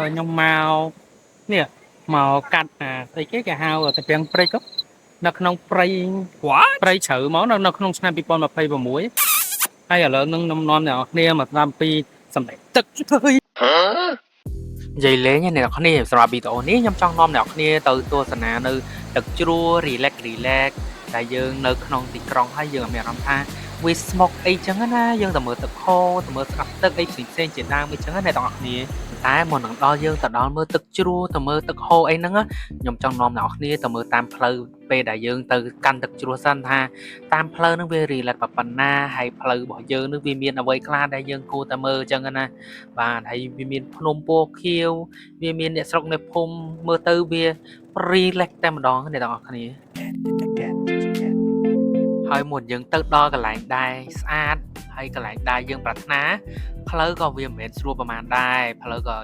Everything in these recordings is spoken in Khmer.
nhom màu nè màu cắt cái hao rồi cái prey cấp nó không prey chữ máu nó không snap bị mà prey vào mũi hay là nâng nôm non nào nè mà làm pi sầm này tức thôi vậy lẽ như này là nèสำหรับวิดีโอนี้ខ្ញុំចង់នាំអ្នកគ្នាទៅទស្សនានៅទឹកជ្រោះ relax ដែលយើងនៅក្នុងទីក្រុងហើយយើងមានអារម្មណ៍ថាវា smoke អីចឹងណាយើងទៅមើលទឹកហូរទៅមើលស្រាប់ទឹកអីផ្សេងៗជាដើមអីចឹងណាអ្នកទាំងអស់គ្នាតែមុននឹងដល់យើងទៅដល់មើលទឹកជ្រោះទៅមើលទឹកហូរអីហ្នឹងខ្ញុំចង់នាំអ្នកគ្នាទៅមើលតាមផ្លូវពេលដែលយើងទៅកាន់ទឹកជ្រោះសិនថាតាមផ្លូវហ្នឹងវា relax ប៉ុណ្ណាហើយផ្លូវរបស់យើងនឹងវាមានអ្វីខ្លះដែលយើងគួរតែមើលចឹងណាបាទហើយវាមានភ្នំពណ៌ខៀវវាមានអ្នកស្រុកអ្នកភូមិមើលទៅវា relax តែម្ដងអ្នកទាំងអស់គ្នាហើយមុនយើងទៅដល់កន្លែងដែរស្អាតហើយកន្លែងដែរយើងប្រាថ្នាផ្លូវក៏វាមិនមែនស្រួលប្រហែលដែរផ្លូវក៏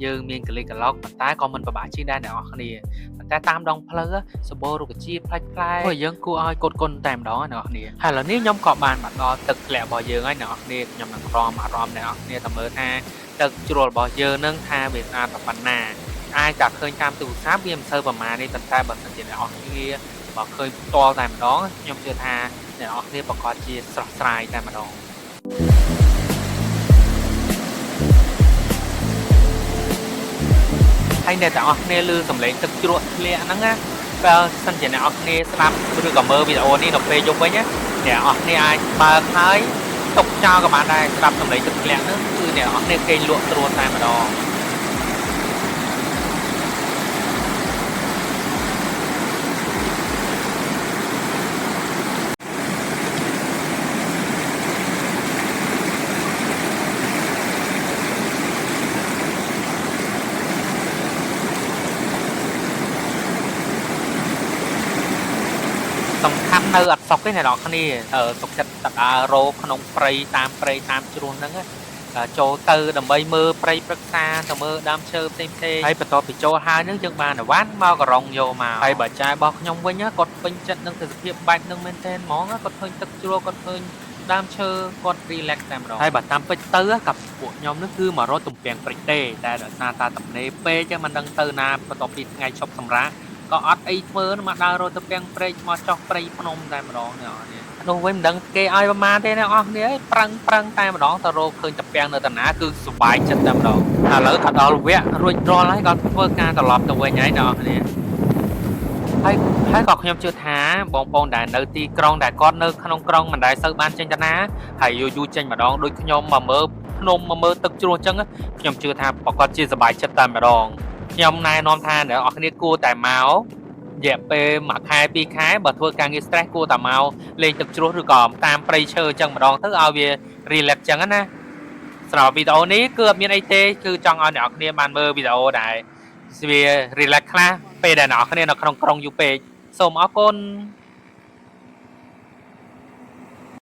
យើងមានកលិកកឡុកប៉ុន្តែក៏មិនពិបាកជិះដែរអ្នកនរគ្នាប៉ុន្តែតាមដងផ្លូវសម្បូររុក្ខជាតិផ្លែកព្រោះយើងគួរឲ្យកត់គុណតែម្ដងអ្នកនរគ្នាហើយឥឡូវនេះខ្ញុំក៏បានមកដល់ទឹកធ្លាក់របស់យើងហើយអ្នកនរគ្នាខ្ញុំនឹងព្រមអារម្មណ៍អ្នកនរគ្នាទៅមើលថាទឹកជ្រោះរបស់យើងនឹងថាវាស្អាតប៉ុណ្ណាអាចតែឃើញតាមទូរស័ព្ទវាមិនសូវប្រហែលទេប៉ុន្តែបើសិនជាអ្នកនរគ្នាបើឃើញផ្ទាល់តែម្ដងខ្ញុំជឿថាអ្នកនរគ្នាប្រកាសជាស្រស់ស្រាយតែម្ដងហើយអ្នកទាំងអស់គ្នាឮសំឡេងទឹកជ្រក់ធ្លាក់ហ្នឹងណាបើសិនជាអ្នកនរគ្នាស្ដាប់ឬក៏មើលវីដេអូនេះនៅពេលយប់វិញណាអ្នកនរគ្នាអាចបើកហើយទុកចោលក៏បានដែរស្ដាប់សំឡេងទឹកធ្លាក់ហ្នឹងគឺអ្នកនរគ្នាគេងលក់ត្រួតតែម្ដងសំខាន់នៅអត់សុកទេអ្នកនរគ្នាសុកចិត្តតដើររោក្នុងព្រៃតាមជ្រោះហ្នឹងចូលទៅដើម្បីមើលព្រៃព្រឹក្សាទៅមើលដើមឈើផ្សេងហើយបន្ទាប់ពីចូលហើយហ្នឹងយើងបានអវ៉ាន់មកករងយកមកហើយបើចាយរបស់ខ្ញុំវិញគាត់ពេញចិត្តនឹងទេសភាពបែបហ្នឹងមែនទែនហ្មងគាត់ឃើញទឹកជ្រោះគាត់ឃើញដើមឈើគាត់ relax តែម្ដងហើយបើតាមពេជ្រទៅกับពួកខ្ញុំនឹងគឺមករត់ទំពាំងព្រិចទេតែដោយសារតាតំណេពេកចឹងមិនដឹងទៅណាបន្ទាប់ពីថ្ងៃឈប់សម្រាកក៏អត់អីធ្វើមកដើររត់ទៅពាំងព្រែកមកចោះព្រៃភ្នំតែម្ដងនេះនោះវិញមិនដឹងគេឲ្យប្រមាណទេអ្នកនរគ្នាអើយប្រឹងតែម្ដងទៅរកឃើញតាពាំងនៅតាណាគឺសុបាយចិត្តតែម្ដងឥឡូវក៏ដល់វគ្គរួចរាល់ហើយក៏ធ្វើការត្រឡប់ទៅវិញហើយអ្នកនរគ្នាហើយក៏ខ្ញុំជឿថាបងប្អូនដែលនៅទីក្រុងដែលគាត់នៅក្នុងក្រុងមិនដែលសូវបានចេញតាណាហើយយូរចេញម្ដងដូចខ្ញុំមកមើលភ្នំមកមើលទឹកជ្រោះអញ្ចឹងខ្ញុំជឿថាប្រកាសជាសុបាយចិត្តតែម្ដងខ្ញុំណែនាំថាអ្នកនរគ្នាគួរតែមករយៈពេល1ខែ2ខែបើធ្វើការងារ stress គួរតែមកលេងទឹកជ្រោះឬក៏តាមព្រៃឈើអញ្ចឹងម្ដងទៅឲ្យវា relax អញ្ចឹងណាសម្រាប់វីដេអូនេះគឺអត់មានអីទេគឺចង់ឲ្យអ្នកនរគ្នាបានមើលវីដេអូដែលវា relax ខ្លះពេលដែលអ្នកនរគ្នានៅក្នុងក្រុងយូរពេកសូមអរគុណ